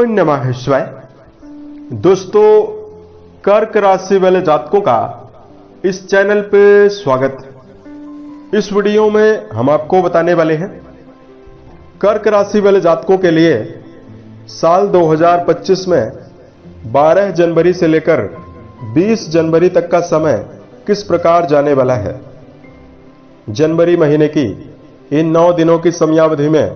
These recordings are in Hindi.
नमः शिवाय। दोस्तों, कर्क राशि वाले जातकों का इस चैनल पे स्वागत। इस वीडियो में हम आपको बताने वाले हैं कर्क राशि वाले जातकों के लिए साल 2025 में 12 जनवरी से लेकर 20 जनवरी तक का समय किस प्रकार जाने वाला है। जनवरी महीने की इन 9 दिनों की समयावधि में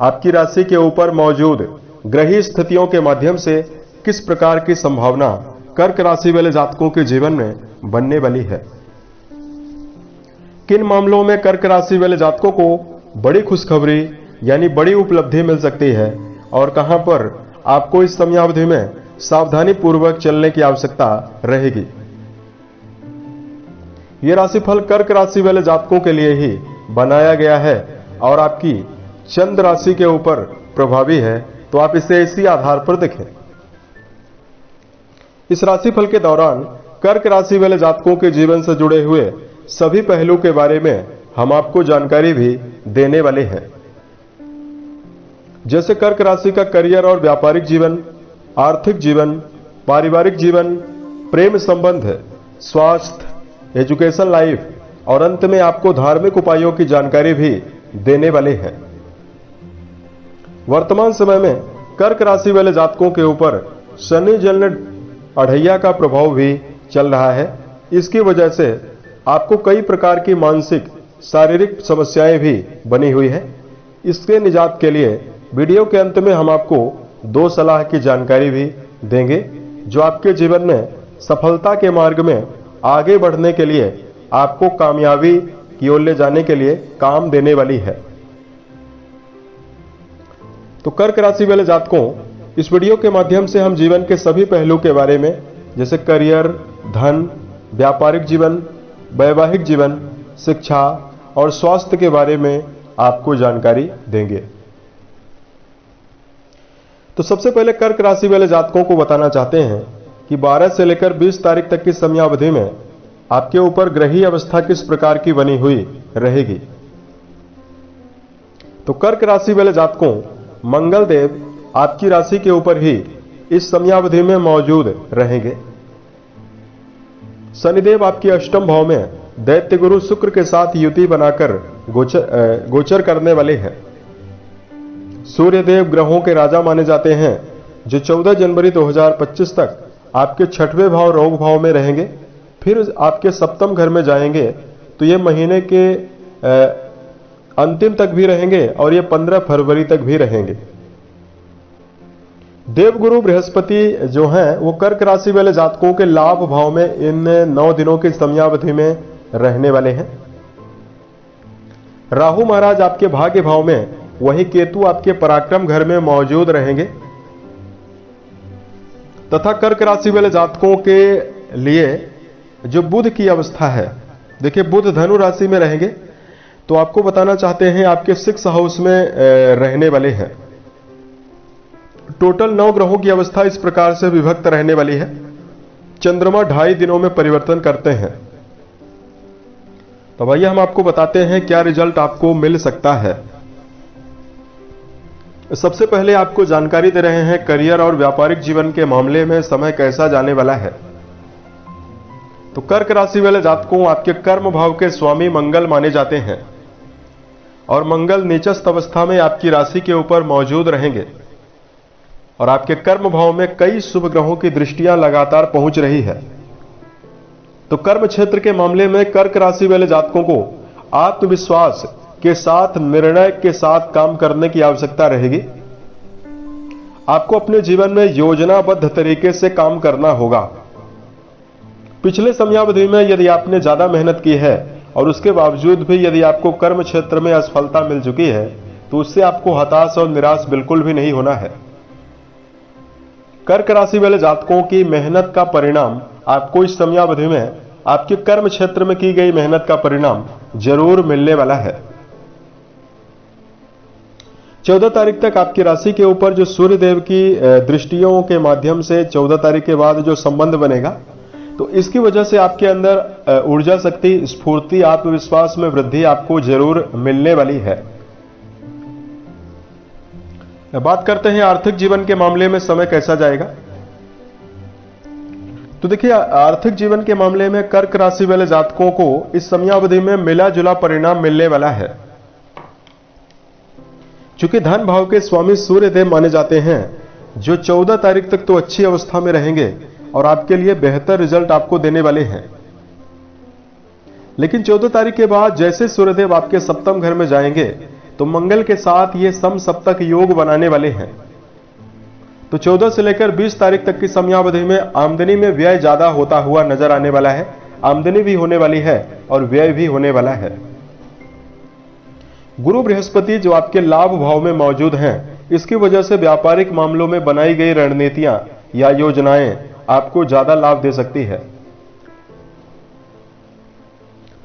आपकी राशि के ऊपर मौजूद ग्रही स्थितियों के माध्यम से किस प्रकार की संभावना कर्क राशि वाले जातकों के जीवन में बनने वाली है। किन मामलों में कर्क राशि वाले जातकों को बड़ी खुशखबरी यानी बड़ी उपलब्धि मिल सकती है और कहां पर आपको इस समयावधि में सावधानी पूर्वक चलने की आवश्यकता रहेगी। यह राशिफल कर्क राशि वाले जातकों के लिए ही बनाया गया है और आपकी चंद्र राशि के ऊपर प्रभावी है, तो आप इसे इसी आधार पर देखें। इस राशिफल के दौरान कर्क राशि वाले जातकों के जीवन से जुड़े हुए सभी पहलू के बारे में हम आपको जानकारी भी देने वाले हैं, जैसे कर्क राशि का करियर और व्यापारिक जीवन, आर्थिक जीवन, पारिवारिक जीवन, प्रेम संबंध, स्वास्थ्य, एजुकेशन लाइफ और अंत में आपको धार्मिक उपायों की जानकारी भी देने वाले हैं। वर्तमान समय में कर्क राशि वाले जातकों के ऊपर शनि जल अढ़ैया का प्रभाव भी चल रहा है। इसकी वजह से आपको कई प्रकार की मानसिक शारीरिक समस्याएं भी बनी हुई है। इसके निजात के लिए वीडियो के अंत में हम आपको 2 सलाह की जानकारी भी देंगे, जो आपके जीवन में सफलता के मार्ग में आगे बढ़ने के लिए, आपको कामयाबी की ओर ले जाने के लिए काम देने वाली है। तो कर्क राशि वाले जातकों, इस वीडियो के माध्यम से हम जीवन के सभी पहलू के बारे में, जैसे करियर, धन, व्यापारिक जीवन, वैवाहिक जीवन, शिक्षा और स्वास्थ्य के बारे में आपको जानकारी देंगे। तो सबसे पहले कर्क राशि वाले जातकों को बताना चाहते हैं कि 12 से लेकर 20 तारीख तक की समयावधि में आपके ऊपर ग्रही अवस्था किस प्रकार की बनी हुई रहेगी। तो कर्क राशि वाले जातकों, मंगल देव आपकी राशि के ऊपर ही इस समयावधि में मौजूद रहेंगे। शनिदेव आपकी अष्टम भाव में दैत्य गुरु शुक्र के साथ युति बनाकर गोचर करने वाले हैं। सूर्यदेव ग्रहों के राजा माने जाते हैं, जो 14 जनवरी 2025 तक आपके 6वें भाव रोग भाव में रहेंगे, फिर आपके सप्तम घर में जाएंगे। तो ये महीने के अंतिम तक भी रहेंगे और ये 15 फरवरी तक भी रहेंगे। देवगुरु बृहस्पति जो हैं वो कर्क राशि वाले जातकों के लाभ भाव में इन 9 दिनों की समयावधि में रहने वाले हैं। राहु महाराज आपके भाग्य भाव में, वही केतु आपके पराक्रम घर में मौजूद रहेंगे। तथा कर्क राशि वाले जातकों के लिए जो बुध की अवस्था है, देखिए बुध धनु राशि में रहेंगे, तो आपको बताना चाहते हैं आपके 6 हाउस में रहने वाले हैं। टोटल 9 ग्रहों की अवस्था इस प्रकार से विभक्त रहने वाली है। चंद्रमा 2.5 दिनों में परिवर्तन करते हैं। तो भैया हम आपको बताते हैं क्या रिजल्ट आपको मिल सकता है। सबसे पहले आपको जानकारी दे रहे हैं करियर और व्यापारिक जीवन के मामले में समय कैसा जाने वाला है। तो कर्क राशि वाले जातकों, आपके कर्म भाव के स्वामी मंगल माने जाते हैं और मंगल नीचस्थ अवस्था में आपकी राशि के ऊपर मौजूद रहेंगे और आपके कर्म भाव में कई शुभ ग्रहों की दृष्टियां लगातार पहुंच रही है। तो कर्म क्षेत्र के मामले में कर्क राशि वाले जातकों को आत्मविश्वास के साथ, निर्णय के साथ काम करने की आवश्यकता रहेगी। आपको अपने जीवन में योजनाबद्ध तरीके से काम करना होगा। पिछले समयावधि में यदि आपने ज्यादा मेहनत की है और उसके बावजूद भी यदि आपको कर्म क्षेत्र में असफलता मिल चुकी है, तो उससे आपको हताश और निराश बिल्कुल भी नहीं होना है। कर्क राशि वाले जातकों की मेहनत का परिणाम आपको इस समयावधि में, आपके कर्म क्षेत्र में की गई मेहनत का परिणाम जरूर मिलने वाला है। 14 तारीख तक आपकी राशि के ऊपर जो सूर्यदेव की दृष्टियों के माध्यम से 14 तारीख के बाद जो संबंध बनेगा, तो इसकी वजह से आपके अंदर ऊर्जा शक्ति, स्फूर्ति, आत्मविश्वास में वृद्धि आपको जरूर मिलने वाली है। बात करते हैं आर्थिक जीवन के मामले में समय कैसा जाएगा। तो देखिए, आर्थिक जीवन के मामले में कर्क राशि वाले जातकों को इस समयावधि में मिला जुला परिणाम मिलने वाला है। चूंकि धन भाव के स्वामी सूर्य देव माने जाते हैं, जो 14 तारीख तक तो अच्छी अवस्था में रहेंगे और आपके लिए बेहतर रिजल्ट आपको देने वाले हैं। लेकिन 14 तारीख के बाद जैसे सूर्यदेव आपके सप्तम घर में जाएंगे तो मंगल के साथ ये समसप्तक योग बनाने वाले हैं। तो 14 से लेकर 20 तारीख तक की समयावधि में आमदनी में व्यय ज्यादा होता हुआ नजर आने वाला है। आमदनी भी होने वाली है और व्यय भी होने वाला है। गुरु बृहस्पति जो आपके लाभ भाव में मौजूद हैं, इसकी वजह से व्यापारिक मामलों में बनाई गई रणनीतियां या योजनाएं आपको ज्यादा लाभ दे सकती है।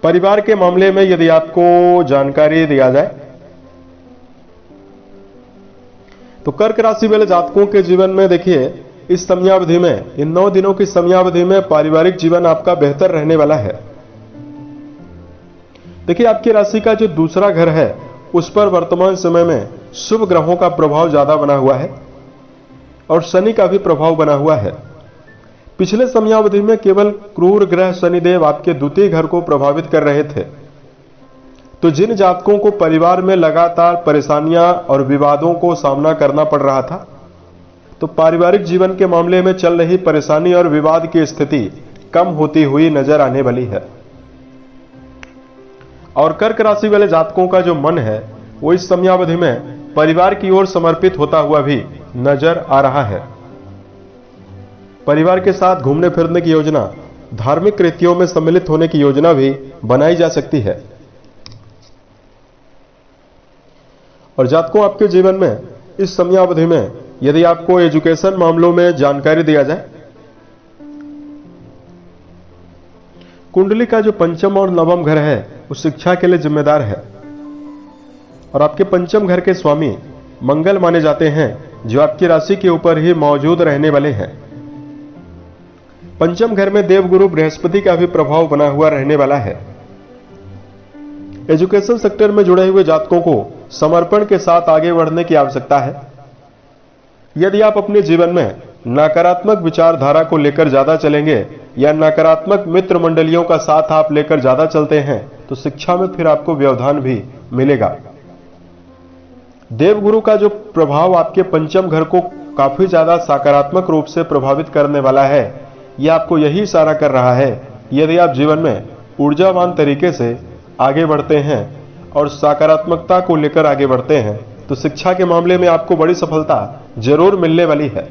परिवार के मामले में यदि आपको जानकारी दिया जाए तो कर्क राशि वाले जातकों के जीवन में देखिए, इस समयावधि में, इन 9 दिनों की समयावधि में पारिवारिक जीवन आपका बेहतर रहने वाला है। देखिए, आपकी राशि का जो दूसरा घर है उस पर वर्तमान समय में शुभ ग्रहों का प्रभाव ज्यादा बना हुआ है और शनि का भी प्रभाव बना हुआ है। पिछले समयावधि में केवल क्रूर ग्रह शनिदेव आपके द्वितीय घर को प्रभावित कर रहे थे। तो जिन जातकों को परिवार में लगातार परेशानियां और विवादों को सामना करना पड़ रहा था, तो पारिवारिक जीवन के मामले में चल रही परेशानी और विवाद की स्थिति कम होती हुई नजर आने वाली है। और कर्क राशि वाले जातकों का जो मन है वो इस समयावधि में परिवार की ओर समर्पित होता हुआ भी नजर आ रहा है। परिवार के साथ घूमने फिरने की योजना, धार्मिक कृत्यों में सम्मिलित होने की योजना भी बनाई जा सकती है। और जातकों, आपके जीवन में इस समयावधि में यदि आपको एजुकेशन मामलों में जानकारी दिया जाए, कुंडली का जो पंचम और नवम घर है वो शिक्षा के लिए जिम्मेदार है और आपके पंचम घर के स्वामी मंगल माने जाते हैं, जो आपकी राशि के ऊपर ही मौजूद रहने वाले हैं। पंचम घर में देवगुरु बृहस्पति का भी प्रभाव बना हुआ रहने वाला है। एजुकेशन सेक्टर में जुड़े हुए जातकों को समर्पण के साथ आगे बढ़ने की आवश्यकता है। यदि आप अपने जीवन में नकारात्मक विचारधारा को लेकर ज्यादा चलेंगे या नकारात्मक मित्र मंडलियों का साथ आप लेकर ज्यादा चलते हैं तो शिक्षा में फिर आपको व्यवधान भी मिलेगा। देवगुरु का जो प्रभाव आपके पंचम घर को काफी ज्यादा सकारात्मक रूप से प्रभावित करने वाला है, यह आपको यही इशारा कर रहा है। यदि आप जीवन में ऊर्जावान तरीके से आगे बढ़ते हैं और सकारात्मकता को लेकर आगे बढ़ते हैं तो शिक्षा के मामले में आपको बड़ी सफलता जरूर मिलने वाली है।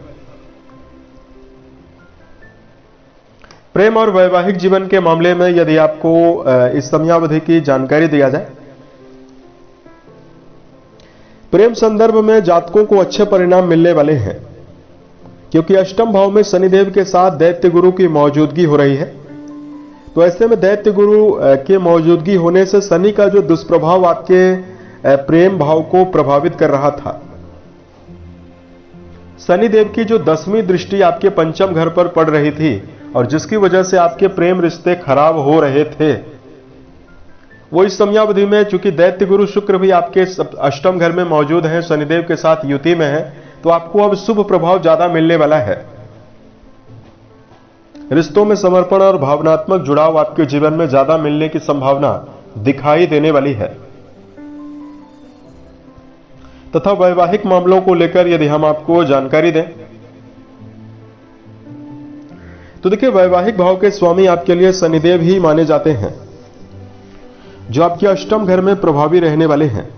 प्रेम और वैवाहिक जीवन के मामले में यदि आपको इस समयावधि की जानकारी दिया जाए, प्रेम संदर्भ में जातकों को अच्छे परिणाम मिलने वाले हैं, क्योंकि अष्टम भाव में शनिदेव के साथ दैत्य गुरु की मौजूदगी हो रही है। तो ऐसे में दैत्य गुरु के मौजूदगी होने से शनि का जो दुष्प्रभाव आपके प्रेम भाव को प्रभावित कर रहा था, शनिदेव की जो 10वीं दृष्टि आपके पंचम घर पर पड़ रही थी और जिसकी वजह से आपके प्रेम रिश्ते खराब हो रहे थे, वो इस समयावधि में, चूंकि दैत्य गुरु शुक्र भी आपके अष्टम घर में मौजूद हैं, शनिदेव के साथ युति में है, तो आपको अब शुभ प्रभाव ज्यादा मिलने वाला है। रिश्तों में समर्पण और भावनात्मक जुड़ाव आपके जीवन में ज्यादा मिलने की संभावना दिखाई देने वाली है। तथा वैवाहिक मामलों को लेकर यदि हम आपको जानकारी दें तो देखिए, वैवाहिक भाव के स्वामी आपके लिए शनिदेव ही माने जाते हैं, जो आपके अष्टम घर में प्रभावी रहने वाले हैं।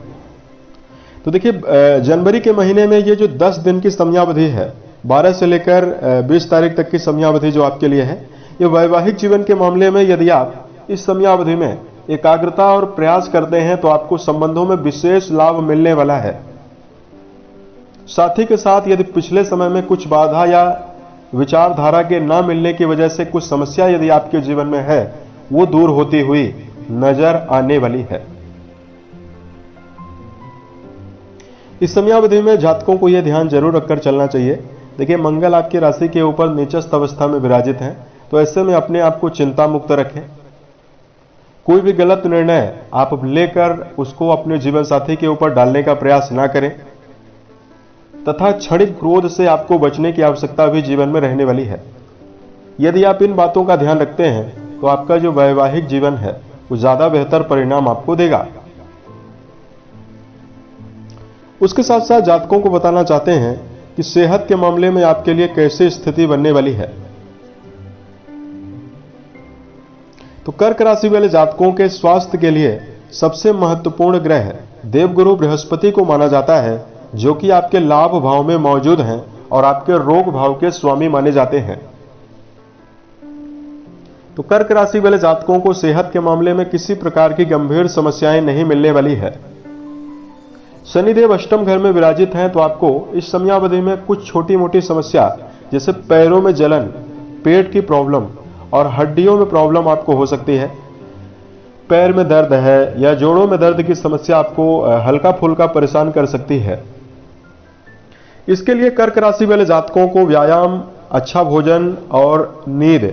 तो देखिए, जनवरी के महीने में ये जो 10 दिन की समयावधि है, 12 से लेकर 20 तारीख तक की समयावधि जो आपके लिए है, ये वैवाहिक जीवन के मामले में यदि आप इस समयावधि में एकाग्रता और प्रयास करते हैं तो आपको संबंधों में विशेष लाभ मिलने वाला है। साथ ही के साथ यदि पिछले समय में कुछ बाधा या विचारधारा के ना मिलने की वजह से कुछ समस्या यदि आपके जीवन में है, वो दूर होती हुई नजर आने वाली है। इस समयावधि में जातकों को यह ध्यान जरूर रखकर चलना चाहिए। देखिए, मंगल आपकी राशि के ऊपर नीचस्थ अवस्था में विराजित हैं, तो ऐसे में अपने आप को चिंता मुक्त रखें। कोई भी गलत निर्णय आप लेकर उसको अपने जीवन साथी के ऊपर डालने का प्रयास ना करें। तथा क्षणिक क्रोध से आपको बचने की आवश्यकता भी जीवन में रहने वाली है। यदि आप इन बातों का ध्यान रखते हैं तो आपका जो वैवाहिक जीवन है वो ज्यादा बेहतर परिणाम आपको देगा। उसके साथ साथ जातकों को बताना चाहते हैं कि सेहत के मामले में आपके लिए कैसे स्थिति बनने वाली है। तो कर्क राशि वाले जातकों के स्वास्थ्य के लिए सबसे महत्वपूर्ण ग्रह देवगुरु बृहस्पति को माना जाता है, जो कि आपके लाभ भाव में मौजूद हैं और आपके रोग भाव के स्वामी माने जाते हैं। तो कर्क राशि वाले जातकों को सेहत के मामले में किसी प्रकार की गंभीर समस्याएं नहीं मिलने वाली है। शनिदेव अष्टम घर में विराजित हैं, तो आपको इस समयावधि में कुछ छोटी मोटी समस्या जैसे पैरों में जलन, पेट की प्रॉब्लम और हड्डियों में प्रॉब्लम आपको हो सकती है। पैर में दर्द है या जोड़ों में दर्द की समस्या आपको हल्का फुल्का परेशान कर सकती है। इसके लिए कर्क राशि वाले जातकों को व्यायाम, अच्छा भोजन और नींद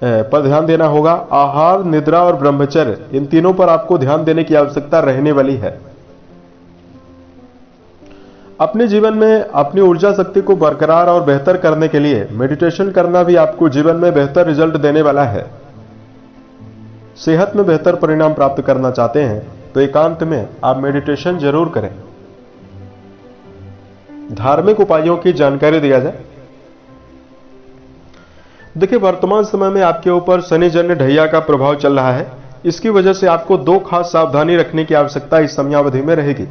पर ध्यान देना होगा। आहार, निद्रा और ब्रह्मचर्य, इन तीनों पर आपको ध्यान देने की आवश्यकता रहने वाली है। अपने जीवन में अपनी ऊर्जा शक्ति को बरकरार और बेहतर करने के लिए मेडिटेशन करना भी आपको जीवन में बेहतर रिजल्ट देने वाला है। सेहत में बेहतर परिणाम प्राप्त करना चाहते हैं तो एकांत में आप मेडिटेशन जरूर करें। धार्मिक उपायों की जानकारी दिया जाए। देखिए, वर्तमान समय में आपके ऊपर शनिजन्य ढैया का प्रभाव चल रहा है। इसकी वजह से आपको दो खास सावधानी रखने की आवश्यकता इस समयावधि में रहेगी।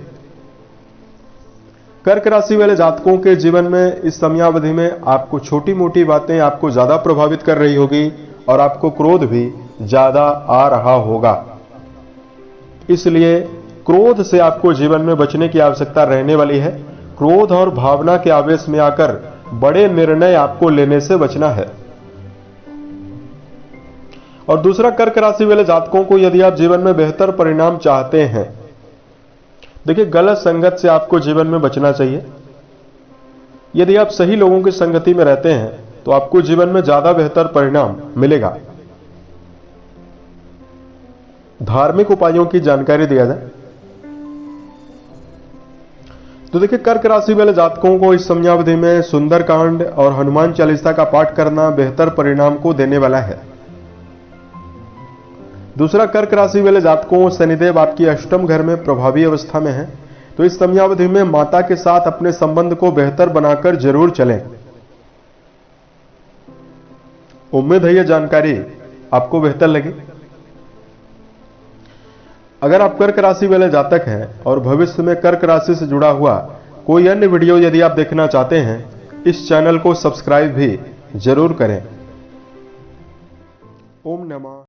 कर्क राशि वाले जातकों के जीवन में इस समयावधि में आपको छोटी मोटी बातें आपको ज्यादा प्रभावित कर रही होगी और आपको क्रोध भी ज्यादा आ रहा होगा। इसलिए क्रोध से आपको जीवन में बचने की आवश्यकता रहने वाली है। क्रोध और भावना के आवेश में आकर बड़े निर्णय आपको लेने से बचना है। और दूसरा, कर्क राशि वाले जातकों को यदि आप जीवन में बेहतर परिणाम चाहते हैं, देखिए, गलत संगत से आपको जीवन में बचना चाहिए। यदि आप सही लोगों की संगति में रहते हैं तो आपको जीवन में ज्यादा बेहतर परिणाम मिलेगा। धार्मिक उपायों की जानकारी दिया जाए तो देखिए, कर्क राशि वाले जातकों को इस समयावधि में सुंदरकांड और हनुमान चालीसा का पाठ करना बेहतर परिणाम को देने वाला है। दूसरा, कर्क राशि वाले जातकों, शनिदेव आपकी अष्टम घर में प्रभावी अवस्था में है, तो इस समयावधि में माता के साथ अपने संबंध को बेहतर बनाकर जरूर चलें। उम्मीद है यह जानकारी आपको बेहतर लगी। अगर आप कर्क राशि वाले जातक हैं और भविष्य में कर्क राशि से जुड़ा हुआ कोई अन्य वीडियो यदि आप देखना चाहते हैं, इस चैनल को सब्सक्राइब भी जरूर करें। ओम नमः।